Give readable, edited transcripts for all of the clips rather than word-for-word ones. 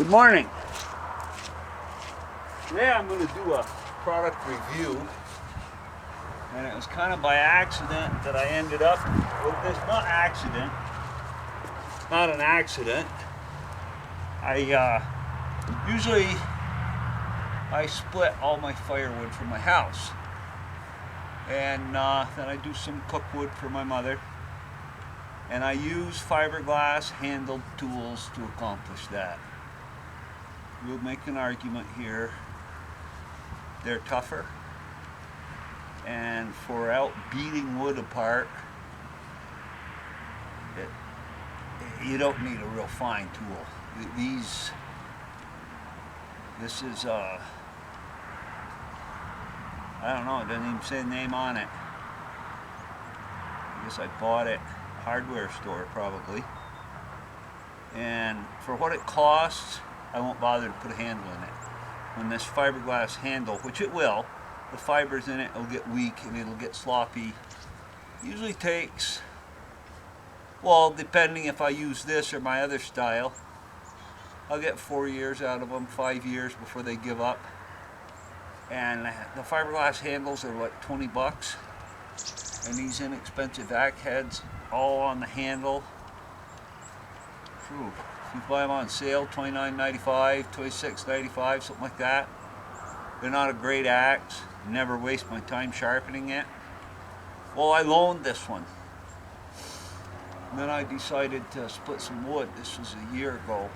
Good morning. Today I'm going to do a product review, and it was kind of by accident that I ended up with this. Not accident, not an accident. Usually I split all my firewood from my house, and then I do some cookwood for my mother, and I use fiberglass handled tools to accomplish that. We'll make an argument here. They're tougher, and for out beating wood apart, you don't need a real fine tool. This is I don't know, it doesn't even say the name on it. I guess I bought it hardware store probably, and for what it costs, I won't bother to put a handle in it. When this fiberglass handle, which it will, the fibers in it will get weak and it'll get sloppy. Usually takes, well, depending if I use this or my other style, I'll get 4 years out of them, 5 years before they give up. And the fiberglass handles are like 20 bucks. And these inexpensive axe heads, all on the handle. Whew. If you buy them on sale, $29.95, $26.95, something like that. They're not a great axe. Never waste my time sharpening it. Well, I loaned this one. And then I decided to split some wood. This was a year ago.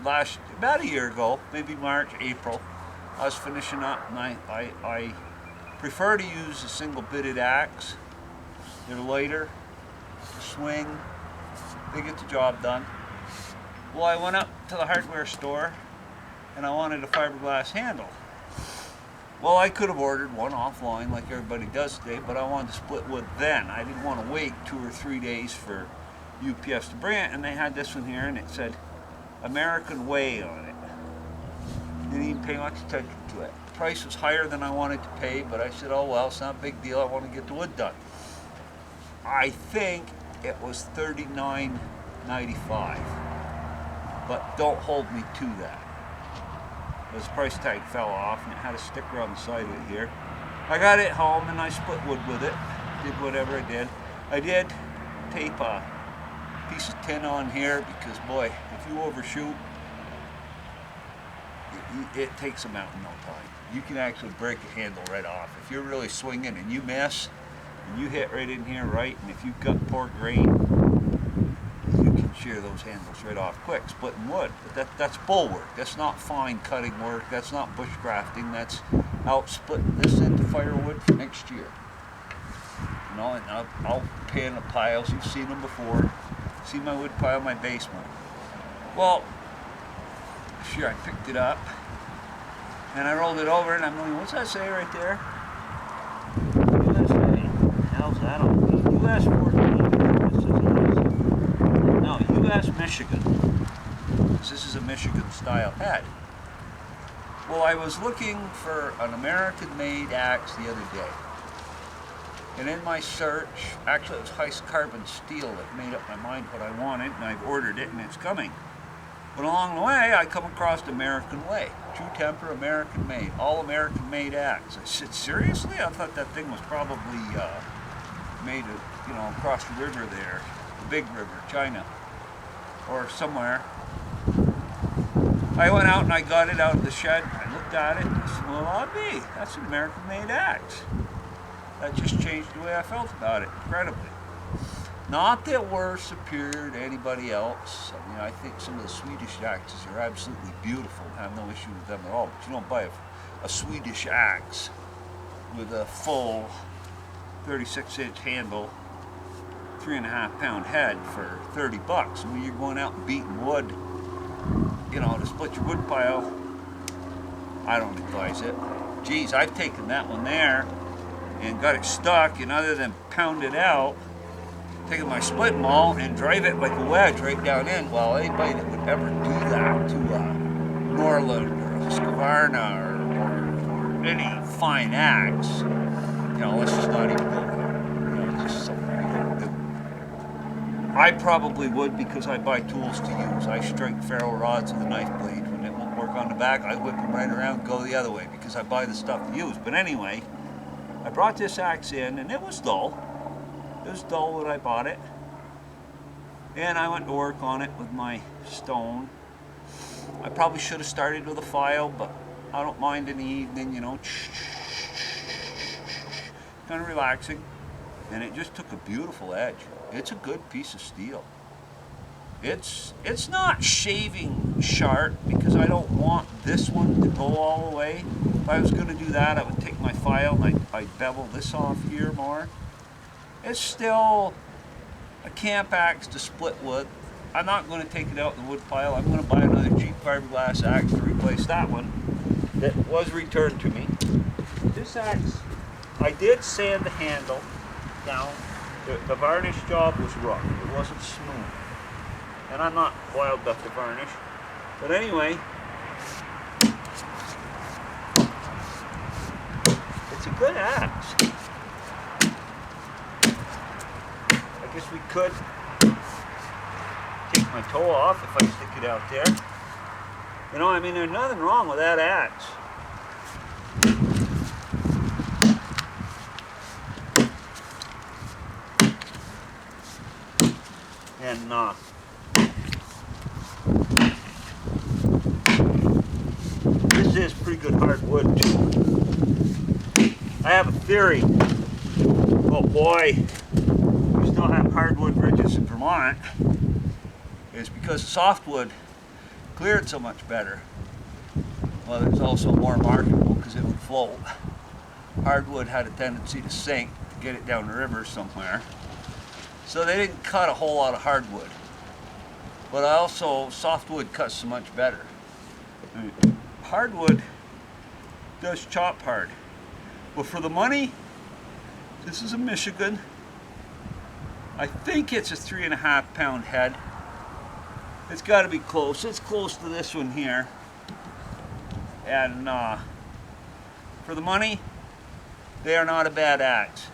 About a year ago, maybe March, April. I was finishing up, and I prefer to use a single bitted axe. They're lighter, swing, they get the job done. Well, I went up to the hardware store and I wanted a fiberglass handle. Well, I could have ordered one offline like everybody does today, but I wanted to split wood then. I didn't want to wait 2 or 3 days for UPS to bring it, and they had this one here and it said American Way on it. Didn't even pay much attention to it. The price was higher than I wanted to pay, but I said, oh well, it's not a big deal, I want to get the wood done. I think it was $39.95. But don't hold me to that. This price tag fell off and it had a sticker on the side of it here. I got it home and I split wood with it. Did whatever I did. I did tape a piece of tin on here because boy, if you overshoot, it takes them out in no time. You can actually break a handle right off. If you're really swinging and you miss, and you hit right in here right, and if you've got poor grain, shear those handles right off quick, splitting wood. But that's bull work. That's not fine cutting work. That's not bushcrafting. That's out splitting this into firewood for next year. You know, and I'll pan the piles. You've seen them before. See my wood pile in my basement. Well, sure, I picked it up and I rolled it over and I'm going, what's that say right there? USA. What the hell's that on? US 14. U.S. Michigan. This is a Michigan style head. Well, I was looking for an American-made axe the other day. And in my search, actually it was Heist Carbon Steel that made up my mind what I wanted, and I've ordered it and it's coming. But along the way, I come across American Way. True Temper, American-made, all American-made axe. I said, seriously? I thought that thing was probably made, across the river there, the big river, China, or somewhere. I went out and I got it out of the shed. I looked at it and I said, well, I'll be. That's an American-made axe. That just changed the way I felt about it, incredibly. Not that we're superior to anybody else. I mean, I think some of the Swedish axes are absolutely beautiful. I have no issue with them at all. But you don't buy a Swedish axe with a full 36-inch handle, 3.5 pound head for 30 bucks. When you're going out and beating wood, to split your wood pile, I don't advise it. Geez, I've taken that one there and got it stuck, and other than pound it out, taking my split maul and drive it like a wedge right down in. Well, anybody that would ever do that to a Norland or a Scavarna or any fine axe, let's just not even go there. It's just something we don't do. I probably would, because I buy tools to use. I strike ferro rods with a knife blade. When it won't work on the back, I whip them right around, go the other way, because I buy the stuff to use. But anyway, I brought this axe in, and it was dull. It was dull when I bought it. And I went to work on it with my stone. I probably should have started with a file, but I don't mind in the evening, you know. Kind of relaxing. And it just took a beautiful edge. It's a good piece of steel. It's not shaving sharp, because I don't want this one to go all the way. If I was going to do that, I would take my file and I'd bevel this off here more. It's still a camp axe to split wood. I'm not going to take it out in the wood pile. I'm going to buy another cheap fiberglass axe to replace that one that was returned to me. This axe, I did sand the handle down. The varnish job was rough. It wasn't smooth. And I'm not wild enough to varnish. But anyway, it's a good axe. I guess we could take my toe off if I stick it out there. You know, I mean, there's nothing wrong with that axe. And this is pretty good hardwood too. I have a theory. Oh boy, we still have hardwood ridges in Vermont. Is because softwood cleared so much better. Well, there's also more marketable because it would float. Hardwood had a tendency to sink to get it down the river somewhere. So they didn't cut a whole lot of hardwood. But also, softwood cuts so much better. I mean, hardwood does chop hard. But for the money, this is a Michigan. I think it's a 3.5 pound head. It's got to be close. It's close to this one here. And for the money, they are not a bad axe.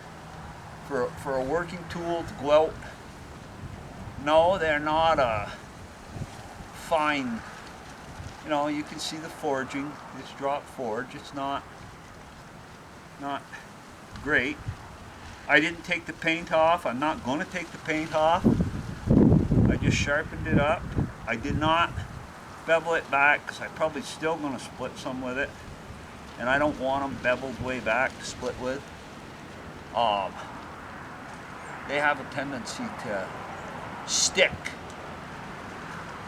For a working tool to go out, no, they're not a fine, you know, you can see the forging. It's drop forge. It's not great. I didn't take the paint off. I'm not going to take the paint off. I just sharpened it up. I did not bevel it back because I'm probably still going to split some with it. And I don't want them beveled way back to split with. They have a tendency to stick.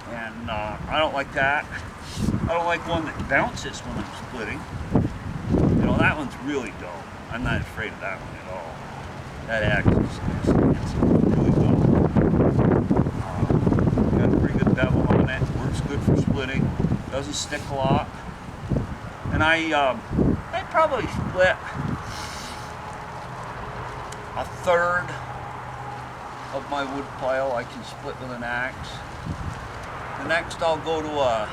And I don't like that. I don't like one that bounces when I'm splitting. You know, that one's really dull. I'm not afraid of that one at all. That axe is really dull. Got a pretty good bevel on it. Works good for splitting. Doesn't stick a lot. And I probably split a third of my wood pile. I can split with an axe. The next I'll go to a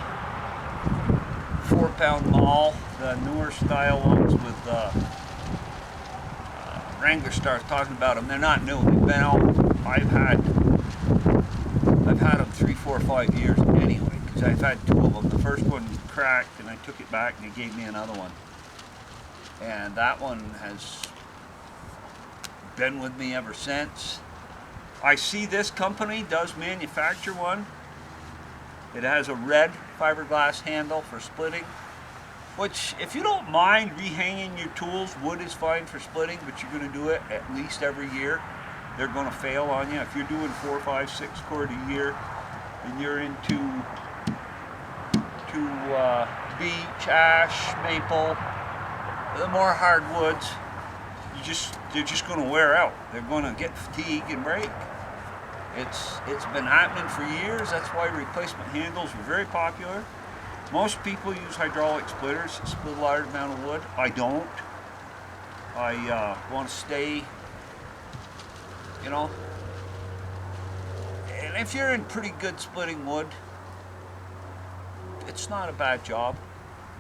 4-pound maul, the newer style ones with Wrangler Stars talking about them. They're not new. They've been out. I've had them 3, 4, 5 years anyway, because I've had 2 of them. The first one cracked and I took it back and they gave me another one. And that one has been with me ever since. I see this company does manufacture one. It has a red fiberglass handle for splitting, which, if you don't mind rehanging your tools, wood is fine for splitting, but you're going to do it at least every year. They're going to fail on you. If you're doing 4, 5, 6 cord a year and you're into beech, ash, maple, the more hardwoods, they're just going to wear out. They're going to get fatigue and break. It's been happening for years. That's why replacement handles were very popular. Most people use hydraulic splitters to split a large amount of wood. I don't. I want to stay, you know. And if you're in pretty good splitting wood, it's not a bad job.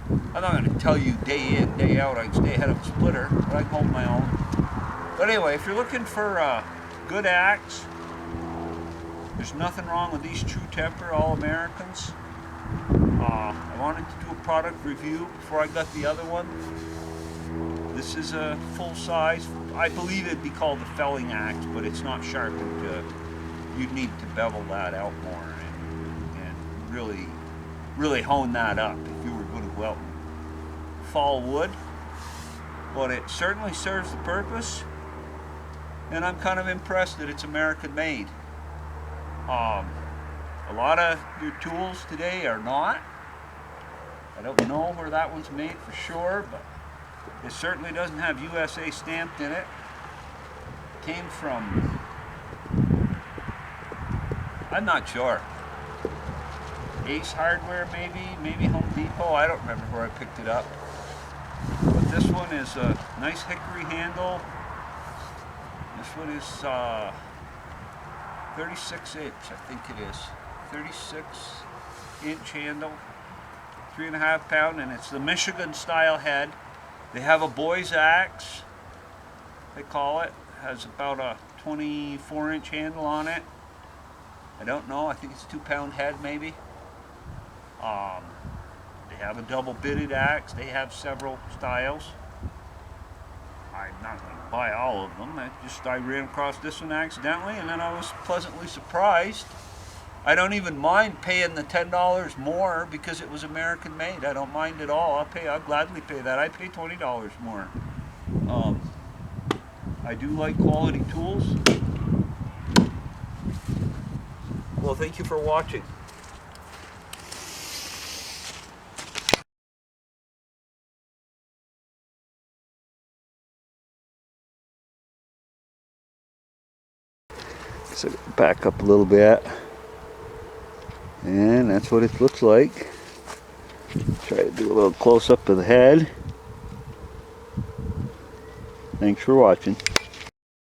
I'm not going to tell you day in, day out I can stay ahead of a splitter, but I can hold my own. But anyway, if you're looking for a good axe, There's nothing wrong with these True Temper All-Americans. I wanted to do a product review before I got the other one. This is a full size. I believe it'd be called the felling axe, but it's not sharpened. You'd need to bevel that out more and really hone that up if you were going to go out and fall wood. But it certainly serves the purpose, and I'm kind of impressed that it's American made. A lot of your tools today are not. I don't know where that one's made for sure, but it certainly doesn't have USA stamped in it. It came from, I'm not sure, Ace Hardware maybe Home Depot. I don't remember where I picked it up. But this one is a nice hickory handle. This one is 36 inch, I think it is. 36 inch handle, 3.5 pound, and it's the Michigan style head. They have a boy's axe, they call it. Has about a 24 inch handle on it. I don't know, I think it's a 2-pound head maybe. They have a double bitted axe. They have several styles. I'm not going to buy all of them. I ran across this one accidentally, and then I was pleasantly surprised. I don't even mind paying the $10 more because it was American made. I don't mind at all. I'll gladly pay that. I pay $20 more. I do like quality tools. Well, thank you for watching. So back up a little bit, and that's what it looks like. Try to do a little close up of the head. Thanks for watching.